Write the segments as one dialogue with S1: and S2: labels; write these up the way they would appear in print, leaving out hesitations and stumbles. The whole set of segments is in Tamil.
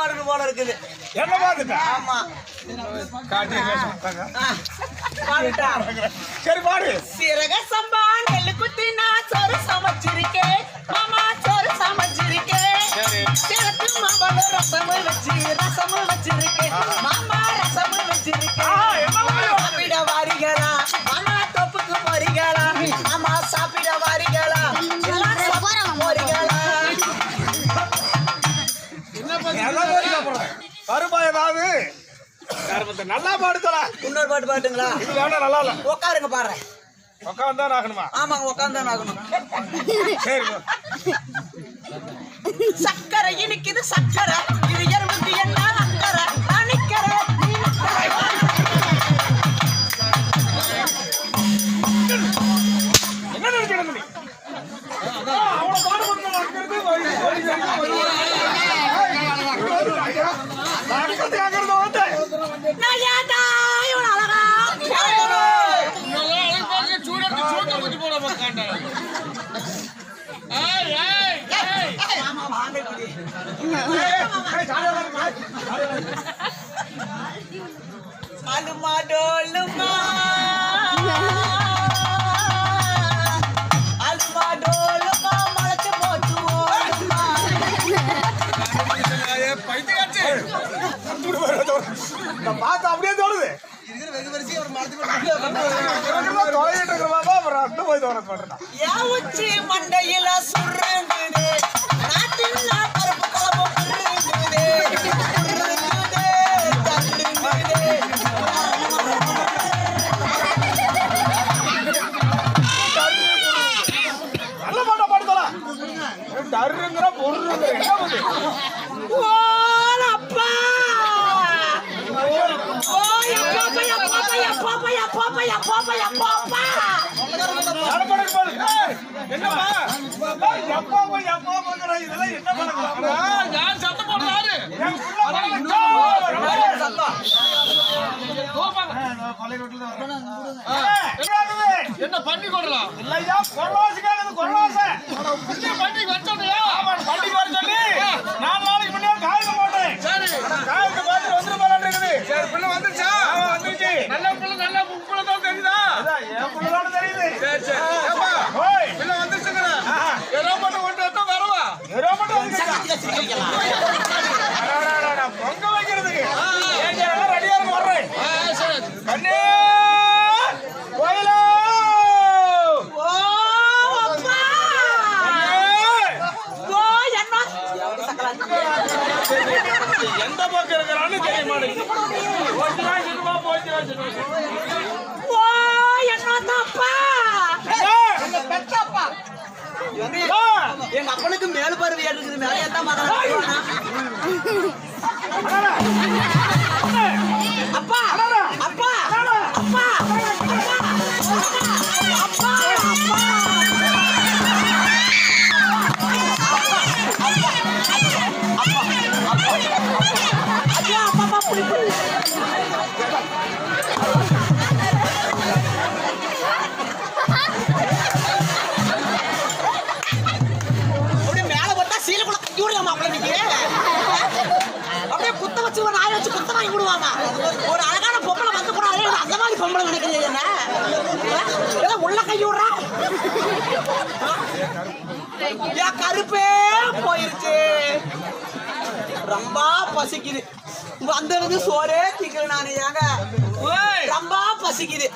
S1: பாடணும் போல இருக்குது.
S2: என்ன பாத்துட்டா?
S1: ஆமா
S2: பாடுட்டா. சரி பாடு.
S1: சீரக சம்பா நெல்லு குத்தி நான் சோறு சமைச்சிருக்கேன் மாமா, சோறு சமைச்சிருக்கேன். சிறப்பு மாம்பழ ரசமும் வச்சிருக்கேன் மாமா, ரசமும் வச்சிருக்கேன். சாப்பிட வாரிகளா மாமா, தொப்புக்கு போறீங்களா மாமா, சாப்பிட வாரிகளா போறீங்களா?
S2: வருமா ஏதாவது நல்லா பாடுதலா?
S1: இன்னொரு பாட்டு பாட்டுங்களா?
S2: இது வேணா நல்லா இல்ல.
S1: உட்காருங்க பாரு.
S2: உட்கார்ந்தான் ஆகணுமா?
S1: ஆமாங்க, உட்கார்ந்தான் ஆகணும்.
S2: சரி.
S1: சக்கரை இனிக்குது சக்கரை, இது எறும்புக்கு என்ன அக்கறை, அணிக்கரை
S2: என்ன நினைக்கிறேன் நீ? அவனை பாடு
S1: அலுமா டோலுமா அலுமா டோலுமா மலைச்சு போச்சு ஓடுமா.
S2: பார்த்து அப்படியே தோணுது.
S1: உச்சி மண்டையில சுருங்குது நாட்டில் பருப்பு குழம்பு
S2: நல்ல பாட்டா பாடுதலாம். டருங்கிற பொருளுங்கிற என்னமா இதெல்லாம் என்ன பண்ண சத்தம் போடுறாரு. என்ன பண்ணி கொடுக்கலாம் இல்லையா? கொரோனாசுக்காக கொரோனாசை பண்ணி வச்சோம்லையா? பண்டிகை வர சொல்லி 4 நாளைக்கு முன்னே காய்க்க போட்டேன். சரி, காய்க்க பார்த்து வந்துட்டு போலான்னு இருக்குது. சரி, பிள்ளை வந்துருச்சா? வந்துருச்சு. நல்ல பிள்ளை நல்ல பிள்ளை தான் தெரியுதா? என் பிள்ளை தான் தெரியுது. சரி சரி, பிள்ளை வந்துருச்சுங்க. ஏதோ மட்டும் ஒன்று தான் வரவா? ஏதோ மட்டும் பொங்க வைக்கிறதுக்கு ரெடியா இருக்கு. வர்றேன் கண்ணே கோயிலா. எந்த பக்கம் இருக்கிறான்னு தெரிய மாட்டேங்குது.
S1: எங்க அப்பனுக்கு மேல் பருவி இருக்குது. மேல ஏத்த அப்பா அப்பா அப்பா அப்பா அப்படியே குத்த வச்சு ஒரு நாய் வச்சு குத்த வாங்கி விடுவாங்க. ஒரு அழகான பொம்பளை வந்து கூட அந்த மாதிரி பொம்பளை நினைக்கிறது என்ன? ஏதோ உள்ள கை விடுறா. என் கருப்பே போயிருச்சு. ரொம்ப பசிக்குது. வந்தது சோறே திக்கல. நானு ஏங்க ரொம்ப பசிக்குது.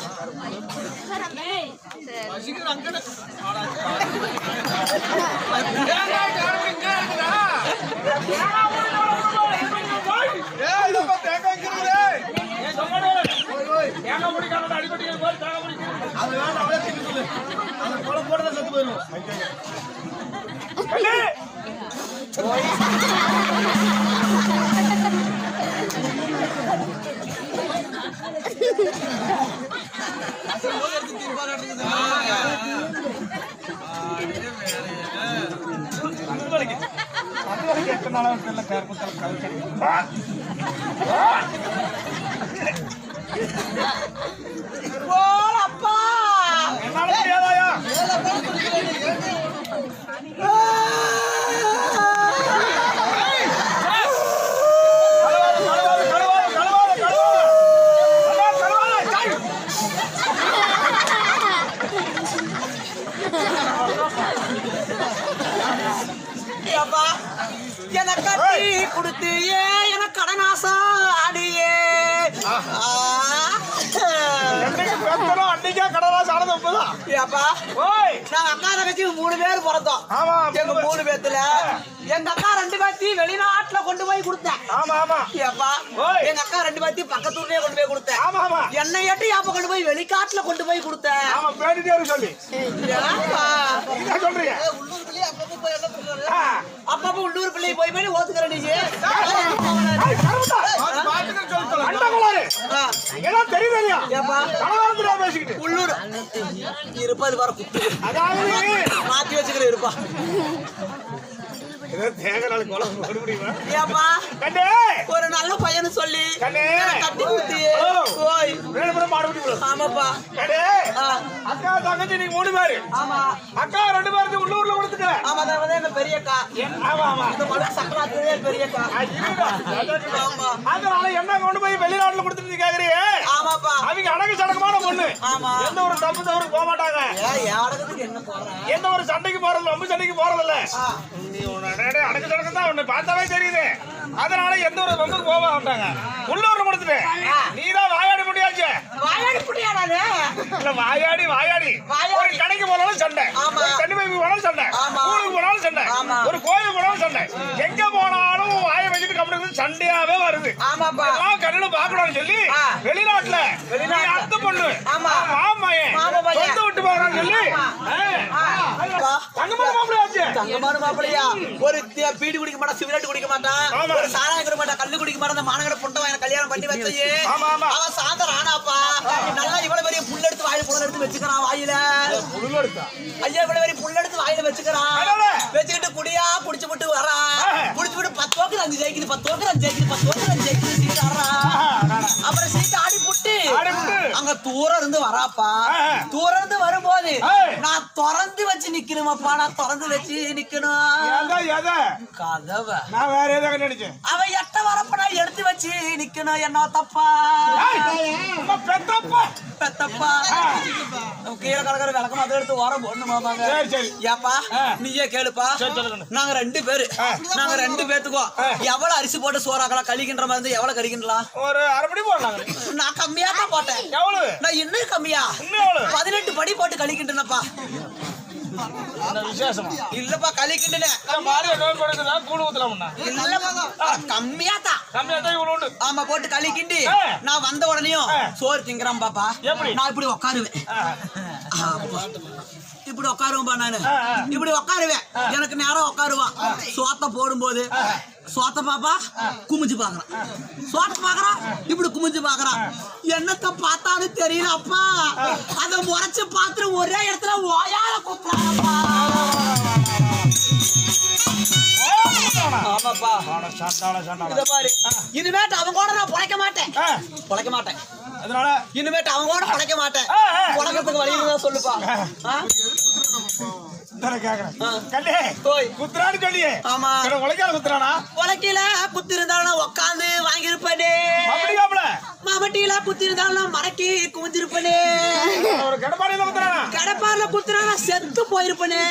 S1: அப்பா அப்பா எனக்கு கட்டி கொடுத்து எனக்கு கடனாசம் ஆடியே
S2: அன்னைக்கே கடலாசு ஆனது உண்மைதான்.
S1: அப்பா
S2: ஓய்
S1: நாங்க அக்கா தங்கச்சி 3 பேர் பிறந்தோம்.
S2: ஆமா
S1: எங்க 3 பேத்துல எங்க அக்கா 2 பேர்த்தையும் வெளிநாட்டுல கொண்டு போய் கொடுத்தேன்.
S2: ஆமா ஆமா
S1: அப்பா எங்க அக்கா 2 பேர்த்தையும் பக்கத்தூர்லயே கொண்டு போய் கொடுத்தேன்.
S2: ஆமா ஆமா
S1: என்னை ஏட்டு யாப்ப கொண்டு போய் வெளிக்காட்டுல கொண்டு போய் கொடுத்தேன்.
S2: ஆமா பேடிட்டே சொல்லி என்ன சொல்றீங்க?
S1: அப்பப்ப உள்ளூர் பிள்ளை போய் போய் ஓத்துக்கிற நீங்க உள்ளூர் இருப்பது வர குத்து மாத்தி வச்சுக்கிற இருப்பா ஒரு நல்ல பையனு சொல்லி கட்டி கொடுத்து ஆமாப்பா
S2: அக்கா தங்கச்சி நீங்க 3 பேரு.
S1: ஆமா
S2: அக்கா 2 பேருக்கு உள்ளூர்ல கொடுத்துக்கிறேன்.
S1: ஆமா அதான் எங்க பெரியக்கா.
S2: ஆமா ஆமா
S1: இந்த மலை சக்கராத்திரியே பெரியக்கா.
S2: அதனால என்ன கொண்டு போய் வெளிநாட்டுல கொடுத்துட்டு கேக்குறீங்க?
S1: ஆமாப்பா
S2: அவங்க அடகு சடக்கமான பொண்ணு.
S1: ஆமா
S2: எந்த ஒரு தப்பு தவறு போக மாட்டாங்க.
S1: யாருக்கு என்ன போறேன்
S2: எந்த ஒரு சண்டைக்கு போறது ரொம்ப சண்டைக்கு போறது இல்ல. நீ அடகு சடக்கம் தான் உன்னை பார்த்தாவே தெரியுது. அதனால எந்த ஒரு பங்குக்கு போக மாட்டாங்க. உள்ளூர்ல கொடுத்துட்டு நீதான் வாயாடி முடியாச்சு.
S1: வாயாடி புடியாடானே
S2: இல்ல வாயாடி வாயாடி ஒரு கடைக்கு போனாலும் சண்டை, தண்ணி பைப்பு போனாலும் சண்டை, ஊருக்கு போனாலும் சண்டை, ஒரு கோயிலுக்கு போனாலும் சண்டை, எங்க போனாலும் வாயை வச்சுட்டு கம்பெனி சண்டையாவே வருது.
S1: ஆமாப்பா
S2: எல்லாம் கண்ணுல பாக்கணும்னு சொல்லி வெளிநாட்டுல அத்தை பொண்ணு மாமாயன் சொந்த விட்டு போறான்னு சொல்லி தங்கமான மாப்பிள்ளையாச்சு.
S1: தங்கமான மாப்பிள்ளையா ஒரு பீடி குடிக்க மாட்டான், சிகரெட் குடிக்க மாட்டான், ஒரு சாராயம் குடிக்க மாட்டான், கல்லு குடிக்க மாட்டான். அந்த மாநகர பொண்ணை கல்யாணம் பண்ணி வச்சையே அவன் சாந்தர் ஆனாப்பா. நல்லா இவ்வளவு பெரிய புல் எடுத்து வாயில புல் எடுத்து வச்சுக்கிறான். வாயில ஐயா இவ்வளவு பெரிய புல் எடுத்து வாயில வச்சுக்கிறான். வச்சுக்கிட்டு குடியா குடிச்சு விட்டு வரான். குடிச்சு விட்டு 10 ஓக்கு 5 ஜெயிக்குது, 10 ஓக்கு 5 ஜெயிக்குது, 10 ஓக்கு 5 ஜெயிக்குது சீட் ஆடுறான். அப்புறம் சீட் ஆடி புட்டு அங்க தூரம் இருந்து வராப்பா. தூரம் இருந்து வரும்போது நான் திறந்து வச்சு நிக்கணுமாப்பா. நான் திறந்து வச்சு நிக்கணும் கதவை.
S2: நான் வேற ஏதாவது நினைச்சேன்.
S1: அவன் எட்ட வரப்ப நான் எடுத்து வச்சு நிக்கணும். என்ன தப்பா பெத்தப்பா கீழே கலக்கிற விளக்கம் அதை எடுத்து வர போடணும் மாமாங்க. ஏப்பா நீயே கேளுப்பா. நாங்க 2 பேரு, நாங்க 2 பேத்துக்கோ எவ்வளவு அரிசி போட்டு சோறாக்கலாம் கழிக்கின்ற மாதிரி இருந்து எவ்வளவு கழிக்கின்றலாம்?
S2: ஒரு அரை படி போடலாம்.
S1: நான் கம்மியா தான் போட்டேன்.
S2: எவ்வளவு?
S1: நான் இன்னும் கம்மியா 18 படி போட்டு கழிக்கின்றேன்ப்பா.
S2: விசேஷமா
S1: இல்லப்பா கழிக்கின்றேன் கம்மியா தான். ஆமா போட்டு கழிக்கிண்டு நான் வந்த உடனேயும் சோறு திங்கிறான் பாப்பா. நான் இப்படி உட்காருவேன், இப்படி உட்காருவேன்பா. நானு இப்படி உட்காருவேன். எனக்கு நேரம் உட்காருவான். சோத்த போடும்போது சோத்த பாப்பா குமிஞ்சு பாக்குறான், சோத்த பாக்குறான், இப்படி குமிஞ்சு பாக்குறான். என்னத்த பார்த்தாலும் தெரியல அப்பா. அத முறைச்சு பார்த்து ஒரே இடத்துல ஓயால குத்துறாப்பா. ஆமாப்பா இத பாரு. இனிமேட்டு அவன் கூட நான் பொழைக்க மாட்டேன்.
S2: அதனால
S1: இனிமேட்டு அவன் கூட பொழைக்க மாட்டேன். பொழைக்கிறதுக்கு வழி இருந்தா சொல்லுப்பா. குத்தி இருந்தாலும் உட்காந்து வாங்கிருப்பேனே. மாவட்டியில குத்தி இருந்தாலும் மடக்கி குமிஞ்சிருப்பேனே. கடப்பாரில குத்துறானா செத்து போயிருப்பேனே.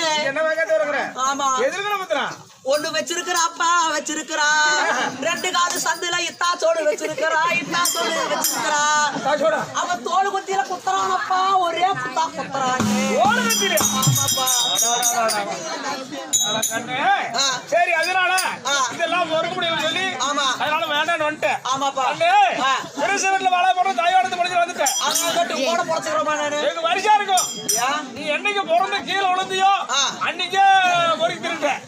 S1: ஆமா ஒண்ணு வச்சிருக்கிறா அப்பா வச்சிருக்கிறா. 2 காது சந்துல இத்தாச்சோடு வச்சிருக்கிறா. அவன் தோல் குத்தியில குத்துறானப்பா. ஒரே புத்தா குத்துறாங்க.
S2: சரி அதனால இதெல்லாம் பொறுக்க முடியும் சொல்லி அதனால வேண்டாம்னு வந்துட்டேன்.
S1: ஆமாப்பா
S2: வாழ போறோம் தாயோடத்து முடிஞ்சு வந்துட்டேன். எங்க வரிசையா இருக்கும். நீ என்னைக்கு பிறந்து கீழே விழுந்தியோ அன்னைக்கே பொறுக்கி திருட்டேன்.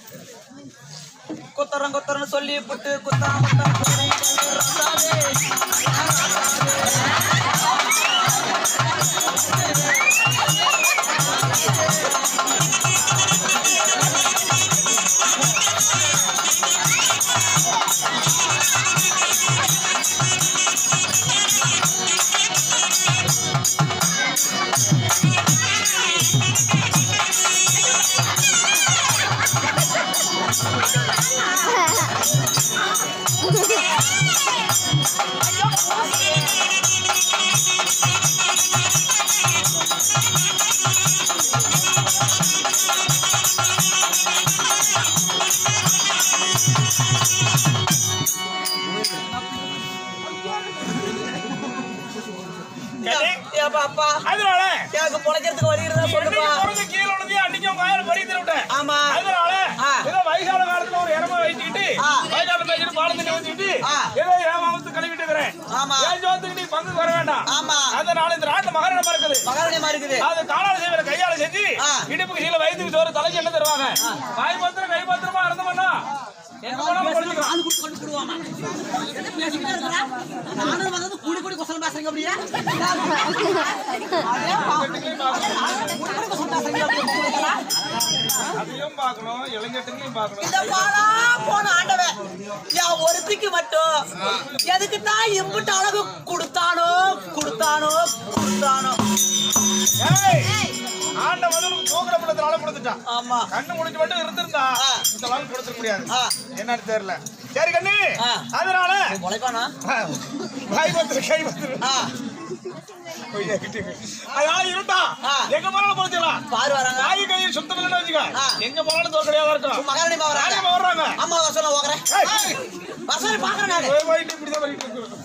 S1: குத்தரன்னு சொல்லி புட்டு குத்தா அப்பா
S2: அதனால
S1: எனக்கு பொழைக்கிறதுக்கு வழி இருந்தா சொல்லுப்பா.
S2: கீழே விழுந்து அன்னைக்கும் காயில பறி விட்டேன்.
S1: ஆமா
S2: அதனால ஏதோ வயசான காலத்துல ஒரு இடமா வச்சுக்கிட்டு வயசான பேசிட்டு பாலம் தண்ணி வச்சுக்கிட்டு ஏதோ ஏமாமத்து கழுவிட்டு இருக்கிறேன்.
S1: ஆமா
S2: ஏன் ஜோத்துக்கு நீ பங்கு வர வேண்டாம்.
S1: ஆமா
S2: அதனால இந்த நாட்டுல மகாரணமா இருக்குது.
S1: மகாரணமா இருக்குது.
S2: அது காலால செய்வர கையால செஞ்சு இடுப்புக்கு கீழே வயிற்றுக்கு சோறு தலைக்கு என்ன தருவாங்க. வாய் பத்திரம் கை பத்திரமா இருந்தோம்னா எங்க போனாலும்
S1: நானு கொண்டு போடுவாமா. என்ன பேசிக்கிட்டே இருக்கற? நானு வந்து கூடி கூடி கொசலம் பேசுறீங்க அப்படியே.
S2: அதையும் பார்க்கணும், இளைஞர்களையும் பார்க்கணும்.
S1: இந்த பாலா போன ஆண்டவன் என் ஒருத்திக்கு மட்டும் எதுக்கு தான் இம்புட்டு அழகு கொடுத்தானோ கொடுத்தானோ கொடுத்தானோ.
S2: ஆண்ட வந்து தூங்குற படத்தினால கொடுத்துட்டான்.
S1: ஆமா
S2: கண்ணு முடிஞ்சு மட்டும் இருந்திருந்தா இந்த அளவுக்கு கொடுத்துக்க முடியாது. என்னன்னு தெரியல. சரி கண்ணு அதனால
S1: முளைப்பானா
S2: வாய் பத்திர கை பத்திர அதனால இருட்டா எங்க போனாலும் பொழைச்சிடலாம்.
S1: பாரு வராங்க
S2: வாய் கையை சுத்தம் இல்லைன்னு வச்சுக்க எங்க போனாலும் தோக்கடியா இருக்கும்.
S1: மகாராணி
S2: வர்றாங்க.
S1: அம்மா வசூல ஓகறேன் வசூல் பாக்குறேன் நானு.
S2: போயிட்டு இப்படிதான் பண்ணிட்டு இருக்கோம்.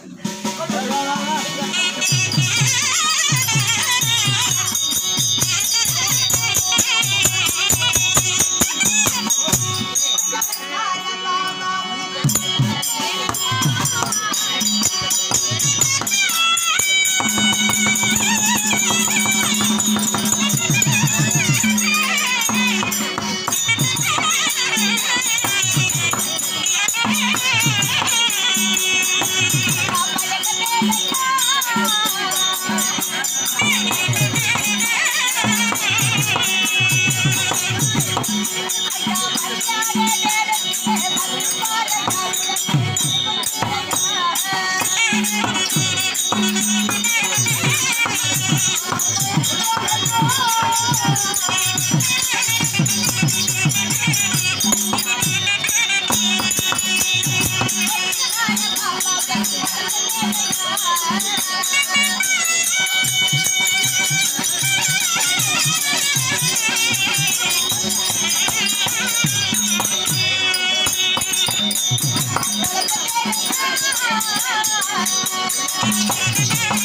S3: Thank you.